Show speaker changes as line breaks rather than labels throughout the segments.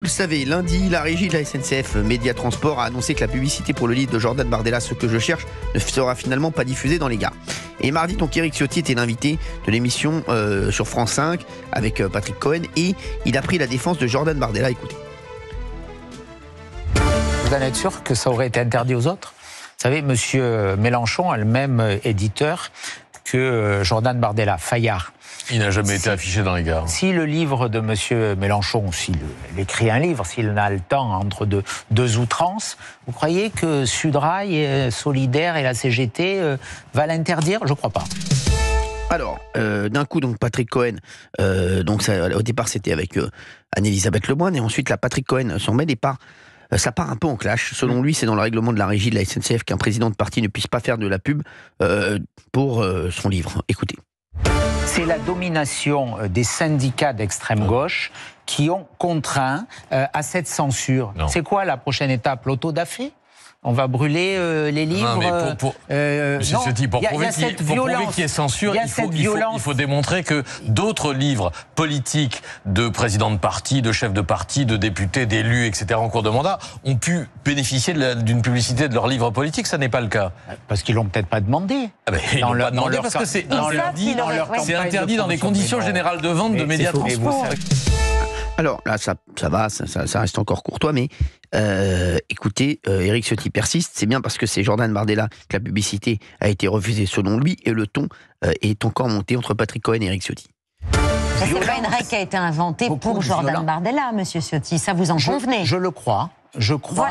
Vous le savez, lundi, la régie de la SNCF Média Transport a annoncé que la publicité pour le livre de Jordan Bardella, Ce que je cherche, ne sera finalement pas diffusée dans les gares. Et mardi, donc, Éric Ciotti était l'invité de l'émission sur France 5 avec Patrick Cohen et il a pris la défense de Jordan Bardella. Écoutez.
Vous en êtes sûr que ça aurait été interdit aux autres ? Vous savez, monsieur Mélenchon a le même éditeur que Jordan Bardella, Fayard.
Il n'a jamais été affiché dans les gares.
Si le livre de monsieur Mélenchon, s'il écrit un livre, s'il a le temps entre deux outrances, vous croyez que Sudrail, Solidaire et la CGT va l'interdire ? Je ne crois pas.
Alors, d'un coup, donc Patrick Cohen, au départ c'était avec Anne-Elisabeth Lemoine, et ensuite Patrick Cohen s'en mêle et ça part un peu en clash. Selon lui, c'est dans le règlement de la régie de la SNCF qu'un président de parti ne puisse pas faire de la pub pour son livre. Écoutez.
C'est la domination des syndicats d'extrême gauche qui ont contraint à cette censure. Non. C'est quoi la prochaine étape ? L'autodafé ? On va brûler les livres.
Non, mais Monsieur Ciotti, pour prouver qu'il y ait censure, il faut démontrer que d'autres livres politiques de présidents de parti, de chefs de parti, de députés, d'élus, etc. en cours de mandat ont pu bénéficier d'une publicité de leurs livres politiques. Ça n'est pas le cas.
Parce qu'ils l'ont peut-être pas demandé.
Ah ben, ils l'ont pas demandé parce que c'est interdit. C'est interdit dans les conditions générales de vente de Média Transport.
Alors là, ça reste encore courtois, mais écoutez, Éric Ciotti persiste. C'est bien parce que c'est Jordan Bardella que la publicité a été refusée selon lui, et le ton est encore monté entre Patrick Cohen et Éric Ciotti.
C'est pas une règle qui a été inventée pour Jordan Bardella, monsieur Ciotti. Ça vous en convenez ?
Je le crois. Je crois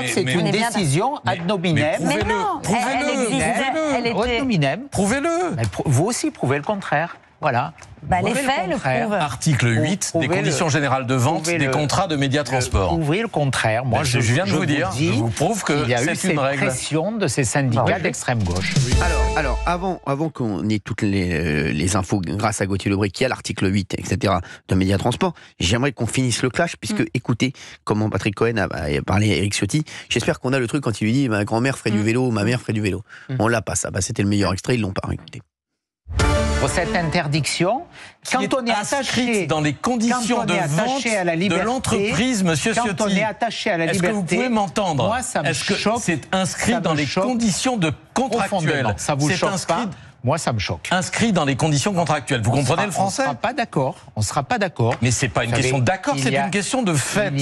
que c'est une décision ad nominem.
Mais non, elle était
ad nominem.
Prouvez-le.
Vous aussi prouvez le contraire. Voilà.
Les faits le prouvent.
Article 8 des conditions générales de vente des contrats de Média Transport.
Ouvrez le contraire. Moi, je viens de vous dire, je vous prouve que c'est une règle. Il y a eu cette pression de ces syndicats d'extrême gauche.
Alors, avant qu'on ait toutes les infos grâce à Gauthier Lebret qui a l'article 8, etc. de Média Transport, j'aimerais qu'on finisse le clash, puisque écoutez comment Patrick Cohen a parlé à Éric Ciotti. J'espère qu'on a le truc quand il lui dit « ma grand-mère ferait du vélo, ma mère ferait du vélo ». On l'a pas, ça. C'était le meilleur extrait, ils l'ont pas. Écoutez.
Pour cette interdiction,
quand on est attaché dans les conditions de vente de l'entreprise, monsieur Ciotti,
quand on est attaché à la liberté,
est-ce que vous pouvez m'entendre ?
Moi, ça me choque.
C'est inscrit dans les conditions de contractuelles.
Ça vous choque pas ? Moi, ça me choque.
Inscrit dans les conditions contractuelles. Vous comprenez le français ?
On ne sera pas d'accord.
Mais c'est pas une question d'accord, c'est une question de fait.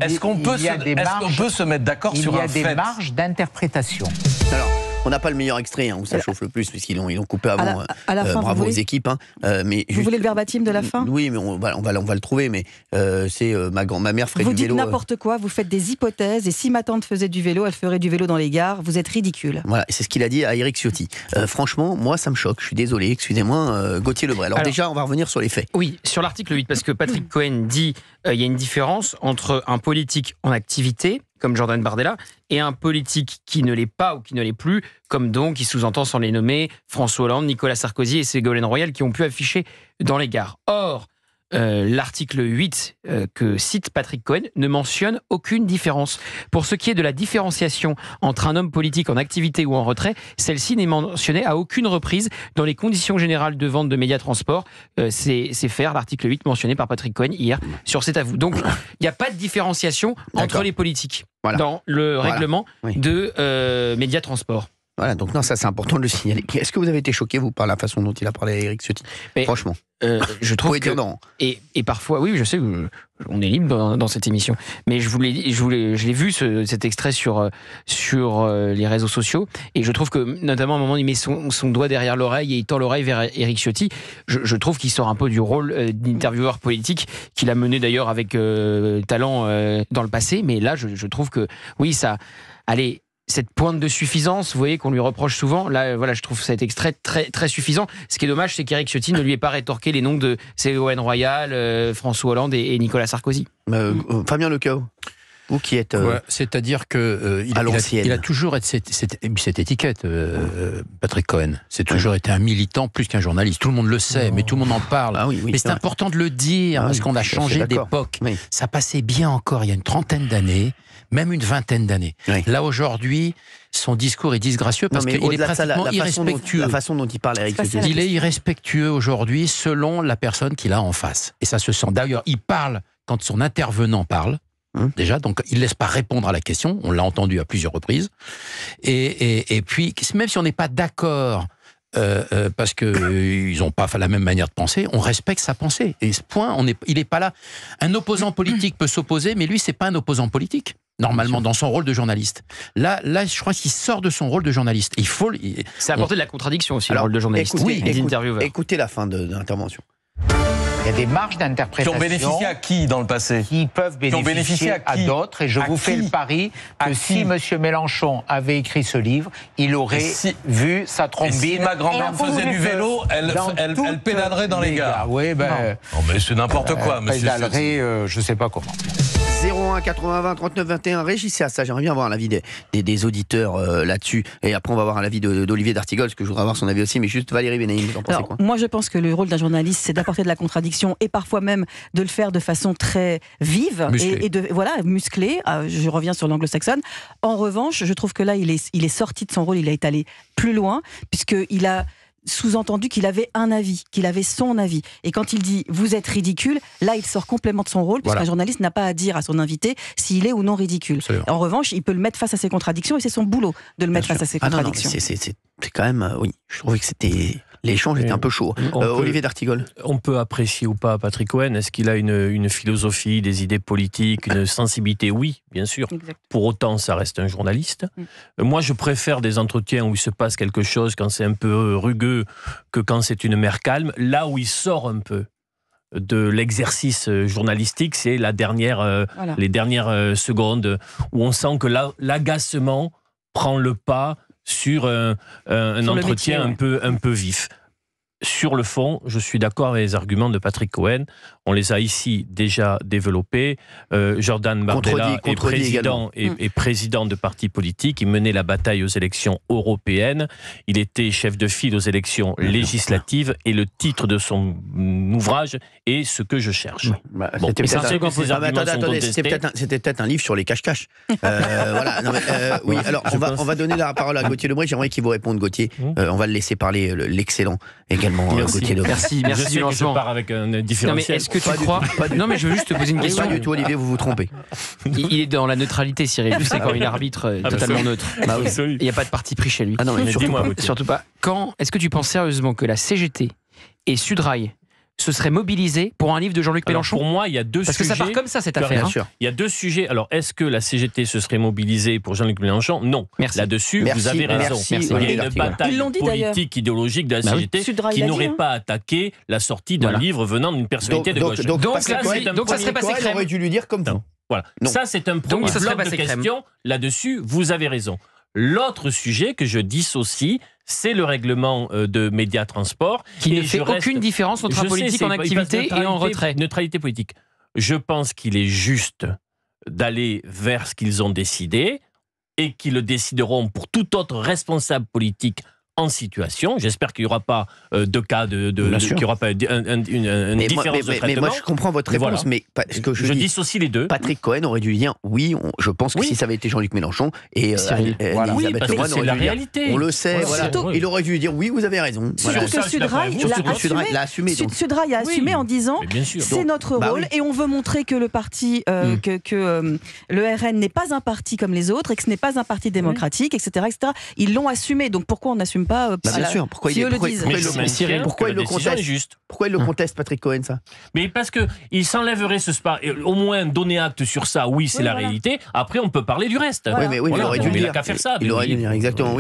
Est-ce qu'on peut se mettre d'accord sur un fait ?
Il y a des marges d'interprétation.
Alors, on n'a pas le meilleur extrait où ça chauffe le plus, puisqu'ils l'ont coupé avant.
À la fin,
bravo aux équipes.
Mais vous voulez le verbatim de la fin ?
Oui, mais on va le trouver. Mais c'est ma mère ferait du vélo.
Vous dites n'importe quoi, vous faites des hypothèses. Et si ma tante faisait du vélo, elle ferait du vélo dans les gares. Vous êtes ridicule.
Voilà, c'est ce qu'il a dit à Éric Ciotti. Franchement, moi, ça me choque. Je suis désolé, excusez-moi, Gauthier Lebret. Alors déjà, on va revenir sur les faits.
Oui, sur l'article 8, parce que Patrick Cohen dit il y a une différence entre un politique en activité, comme Jordan Bardella, et un politique qui ne l'est pas ou qui ne l'est plus, comme donc, qui sous-entend sans les nommer, François Hollande, Nicolas Sarkozy et Ségolène Royal, qui ont pu afficher dans les gares. Or, l'article 8 que cite Patrick Cohen ne mentionne aucune différence. Pour ce qui est de la différenciation entre un homme politique en activité ou en retrait, celle-ci n'est mentionnée à aucune reprise dans les conditions générales de vente de Média Transport. C'est faire l'article 8 mentionné par Patrick Cohen hier sur C'est à vous. Donc, il n'y a pas de différenciation entre les politiques dans le règlement de Média Transport.
Voilà, donc non, ça c'est important de le signaler. Est-ce que vous avez été choqué, vous, par la façon dont il a parlé à Éric Ciotti ? Franchement.
Je trouve que... Et parfois, oui, je sais qu'on est libre dans cette émission, mais je l'ai vu, cet extrait sur les réseaux sociaux, et je trouve que, notamment, à un moment, il met son doigt derrière l'oreille et il tend l'oreille vers Éric Ciotti. Je trouve qu'il sort un peu du rôle d'intervieweur politique qu'il a mené d'ailleurs avec talent dans le passé, mais là, je trouve que, oui, ça... Allez... Cette pointe de suffisance, vous voyez, qu'on lui reproche souvent, là, voilà, je trouve cet extrait très, très suffisant. Ce qui est dommage, c'est qu'Éric Ciotti ne lui ait pas rétorqué les noms de Ségolène Royal, François Hollande et Nicolas Sarkozy.
Fabien Lecao, vous qui êtes...
c'est-à-dire qu'il a toujours cette étiquette, Patrick Cohen. C'est toujours été un militant plus qu'un journaliste. Tout le monde le sait, mais tout le monde en parle. Mais c'est important de le dire, parce qu'on a changé d'époque. Oui. Ça passait bien encore il y a une trentaine d'années, même une vingtaine d'années. Oui. Là, aujourd'hui, son discours est disgracieux parce qu'il est pratiquement irrespectueux.
La façon dont il parle, Éric Ciotti.
Il est irrespectueux aujourd'hui selon la personne qu'il a en face. Et ça se sent. D'ailleurs, il parle quand son intervenant parle. Déjà, donc il ne laisse pas répondre à la question. On l'a entendu à plusieurs reprises. Et puis, même si on n'est pas d'accord, parce qu'ils n'ont pas la même manière de penser, on respecte sa pensée. Et ce point, il n'est pas là. Un opposant politique peut s'opposer, mais lui, c'est pas un opposant politique. Normalement, dans son rôle de journaliste. Là, je crois qu'il sort de son rôle de journaliste.
C'est apporter de la contradiction aussi, le rôle de journaliste.
Écoutez la fin de l'intervention.
Il y a des marges d'interprétation.
Qui ont bénéficié à qui dans le passé?
Qui peuvent bénéficier à d'autres. Et je vous fais le pari que si M. Mélenchon avait écrit ce livre, il aurait vu sa trombine.
Si ma grand-mère faisait du vélo, elle pédalerait dans les gares.
Oui,
non, mais c'est n'importe quoi, monsieur.
Pédalerait, je ne sais pas comment.
01 80 20 39 21, réagissez à ça. J'aimerais bien avoir l'avis des auditeurs là-dessus. Et après, on va avoir l'avis d'Olivier d'Artigol, parce que je voudrais avoir son avis aussi. Mais juste Valérie Benaïm, vous en pensez quoi?
Moi, je pense que le rôle d'un journaliste, c'est d'apporter de la contradiction et parfois même de le faire de façon très vive et musclée. Je reviens sur l'anglo-saxonne. En revanche, je trouve que là, il est sorti de son rôle, il a été allé plus loin, puisqu'il a sous-entendu qu'il avait un avis, qu'il avait son avis. Et quand il dit « vous êtes ridicule », là, il sort complètement de son rôle, puisqu'un journaliste n'a pas à dire à son invité s'il est ou non ridicule. En revanche, il peut le mettre face à ses contradictions, et c'est son boulot de le mettre face à ses contradictions.
C'est quand même... Oui, je trouvais que c'était... L'échange était un peu chaud. Olivier d'Artigol.
On peut apprécier ou pas Patrick Cohen. Est-ce qu'il a une philosophie, des idées politiques, une sensibilité? Oui, bien sûr. Exact. Pour autant, ça reste un journaliste. Moi, je préfère des entretiens où il se passe quelque chose quand c'est un peu rugueux que quand c'est une mer calme. Là où il sort un peu de l'exercice journalistique, c'est les dernières secondes où on sent que l'agacement prend le pas sur un entretien métier, un peu vif. Sur le fond, je suis d'accord avec les arguments de Patrick Cohen. On les a ici déjà développés. Jordan Bardella est président de parti politique. Il menait la bataille aux élections européennes. Il était chef de file aux élections législatives. Et le titre de son ouvrage est « Ce que je cherche ».
C'était peut-être un livre sur les cache-cache. Oui, alors on va donner la parole à Gauthier Lebret. J'aimerais qu'il vous réponde, Gauthier. On va le laisser parler, l'excellent également. Gauthier Lebret.
Merci
du lancement. Je pars avec un différentiel.
Non, mais est-ce que tu crois... Non, mais je veux juste te poser une question.
Pas du tout, Olivier, vous vous trompez.
Il est dans la neutralité, Cyril. Tu sais, quand il arbitre totalement neutre. Il n'y a pas de parti pris chez lui.
Ah non, mais
surtout pas. Est-ce que tu penses sérieusement que la CGT et Sudrail se seraient mobilisés pour un livre de Jean-Luc Mélenchon?
Pour moi, il y a deux sujets.
Parce que ça part comme ça, cette affaire.
Il y a deux sujets. Alors, est-ce que la CGT se serait mobilisée pour Jean-Luc Mélenchon? Non. Là-dessus, vous avez raison. Il y a une bataille politique, idéologique de la CGT qui n'aurait pas attaqué la sortie d'un livre venant d'une personnalité de gauche.
Donc ça serait passé crème. On aurait dû lui dire comme ça.
Voilà. Ça, c'est un premier bloc de questions. Là-dessus, vous avez raison. L'autre sujet que je dissocie, c'est le règlement de Média Transport.
Qui ne fait aucune différence entre un politique en activité et en retrait.
Neutralité politique. Je pense qu'il est juste d'aller vers ce qu'ils ont décidé et qu'ils le décideront pour tout autre responsable politique en situation. J'espère qu'il n'y aura pas de cas qu'il n'y aura pas une différence de traitement.
Mais moi, je comprends votre réponse, mais ce que je
dissocie les deux.
Patrick Cohen aurait dû dire oui. Je pense que si ça avait été Jean-Luc Mélenchon et
Elisabeth Warren,
c'est la réalité. On le sait. Il aurait dû dire oui, vous avez raison.
Surtout que Sudrail l'a assumé. Sudrail a assumé en disant c'est notre rôle et on veut montrer que le parti, que le RN n'est pas un parti comme les autres et que ce n'est pas un parti démocratique, etc. Ils l'ont assumé. Donc pourquoi on n'assume pas
bien sûr. Pourquoi il le conteste, Patrick Cohen, ça?
Mais parce qu'il s'enlèverait ce spar. Au moins donner acte sur ça, oui, c'est la réalité. Après, on peut parler du reste.
Oui, mais il aurait dû dire.
Il a qu'à faire ça.
Il aurait dû dire, exactement.